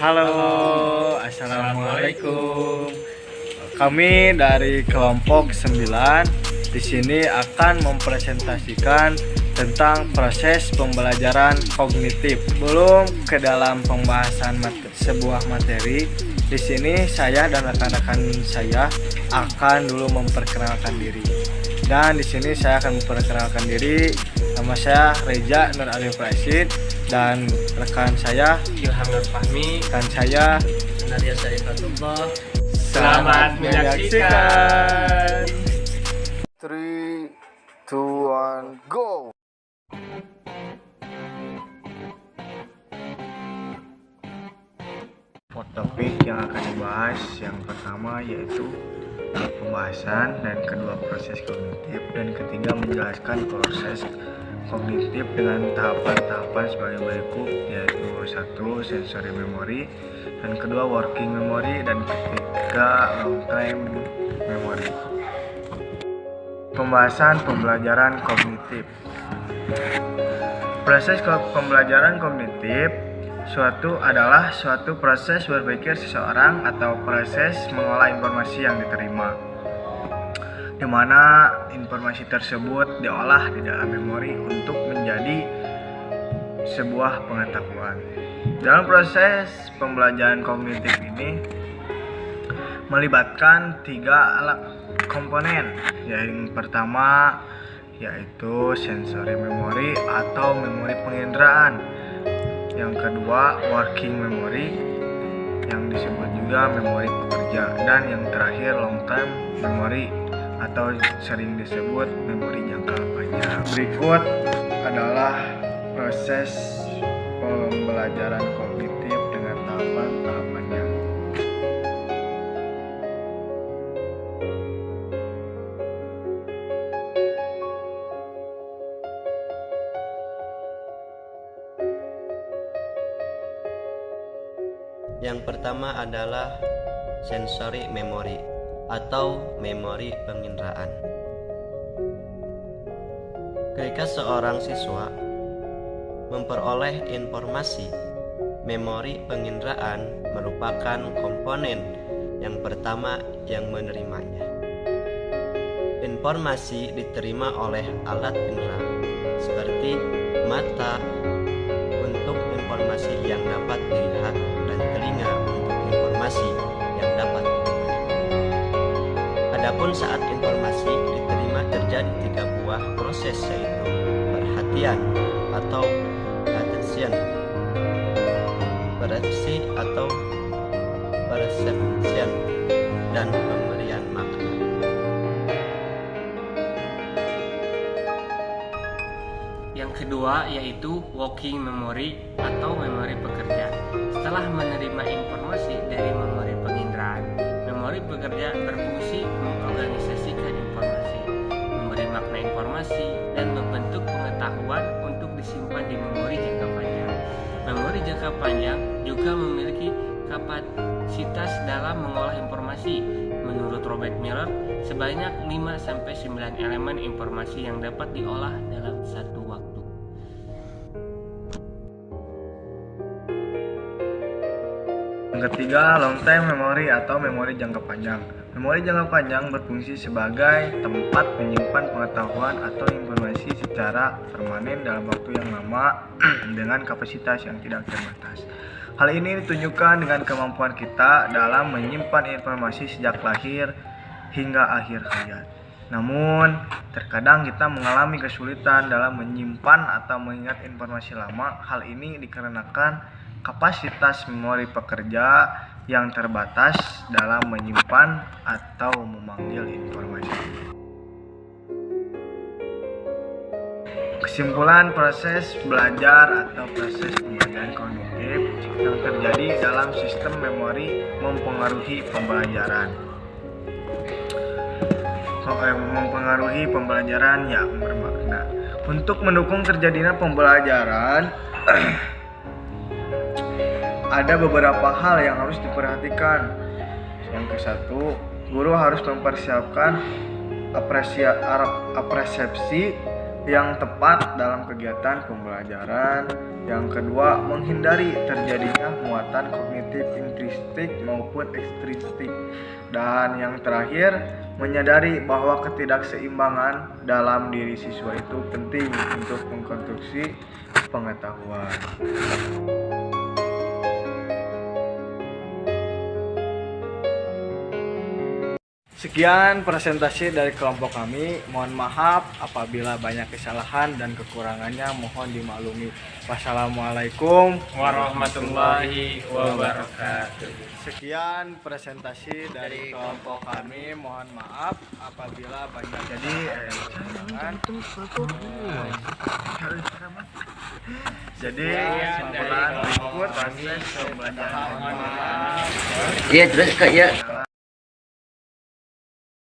Halo, assalamualaikum. Kami dari kelompok 9 di sini akan mempresentasikan tentang proses pembelajaran kognitif. Belum ke dalam pembahasan sebuah materi. Di sini saya dan rekan-rekan saya akan dulu memperkenalkan diri. Dan di sini saya akan memperkenalkan diri. Nama saya Reza Nur Arif Rashid dan rekan saya Ilham Nur Fahmi dan saya Nadia Syarifatullah. Selamat menyaksikan. 3, 2, 1, go. Topik yang akan dibahas yang pertama yaitu pembahasan, dan kedua proses kognitif, dan ketiga menjelaskan proses kognitif dengan tahapan-tahapan sebagai berikut, yaitu 1. Sensory memory, dan kedua working memory, dan ketiga long time memory. Pembahasan pembelajaran kognitif. Proses pembelajaran kognitif adalah suatu proses berpikir seseorang atau proses mengolah informasi yang diterima, di mana informasi tersebut diolah di dalam memori untuk menjadi sebuah pengetahuan. Dalam proses pembelajaran kognitif ini melibatkan 3 komponen. Yang pertama yaitu sensory memory atau memori penginderaan. Yang kedua working memory yang disebut juga memori pekerja, dan yang terakhir long term memory atau sering disebut memori jangka panjang. Berikut adalah proses pembelajaran kognitif dengan tahapan-tahapannya. Yang pertama adalah sensory memory atau memori penginderaan. Ketika seorang siswa memperoleh informasi, memori penginderaan merupakan komponen yang pertama yang menerimanya. Informasi diterima oleh alat indera seperti mata untuk informasi yang dapat dilihat dan telinga untuk informasi yang dapat didengar. Adapun saat informasi diterima terjadi 3 buah proses, yaitu perhatian atau attention, persepsi atau perception, dan pemberian makna. Yang kedua yaitu working memory atau memori pekerja. Setelah menerima informasi dari memori penginderaan, memori pekerja berfungsi mengorganisasikan informasi, memberi makna informasi, dan membentuk pengetahuan untuk disimpan di memori jangka panjang. Memori jangka panjang juga memiliki kapasitas dalam mengolah informasi. Menurut Robert Miller, sebanyak 5-9 elemen informasi yang dapat diolah dalam satu waktu. Yang ketiga, long time memory atau memori jangka panjang. Memori jangka panjang berfungsi sebagai tempat menyimpan pengetahuan atau informasi secara permanen dalam waktu yang lama dengan kapasitas yang tidak terbatas. Hal ini ditunjukkan dengan kemampuan kita dalam menyimpan informasi sejak lahir hingga akhir hayat. Namun, terkadang kita mengalami kesulitan dalam menyimpan atau mengingat informasi lama. Hal ini dikarenakan kapasitas memori pekerja yang terbatas dalam menyimpan atau memanggil informasi. Kesimpulan proses belajar atau proses pembelajaran kognitif yang terjadi dalam sistem memori mempengaruhi pembelajaran. Mempengaruhi pembelajaran yang bermakna. Untuk mendukung terjadinya pembelajaran ada beberapa hal yang harus diperhatikan. Yang ke-1, guru harus mempersiapkan apresiasi yang tepat dalam kegiatan pembelajaran. Yang kedua, menghindari terjadinya muatan kognitif intrinsik maupun ekstrinsik. Dan yang terakhir, menyadari bahwa ketidakseimbangan dalam diri siswa itu penting untuk mengkonstruksi pengetahuan. Sekian presentasi dari kelompok kami. Mohon maaf apabila banyak kesalahan dan kekurangannya, mohon dimaklumi. Wassalamualaikum Warahmatullahi wabarakatuh. Sekian presentasi dari kelompok kami. Mohon maaf apabila banyak kekurangan. Jadi kesimpulan berikut proses pembelajaran. Iya terus kak ya.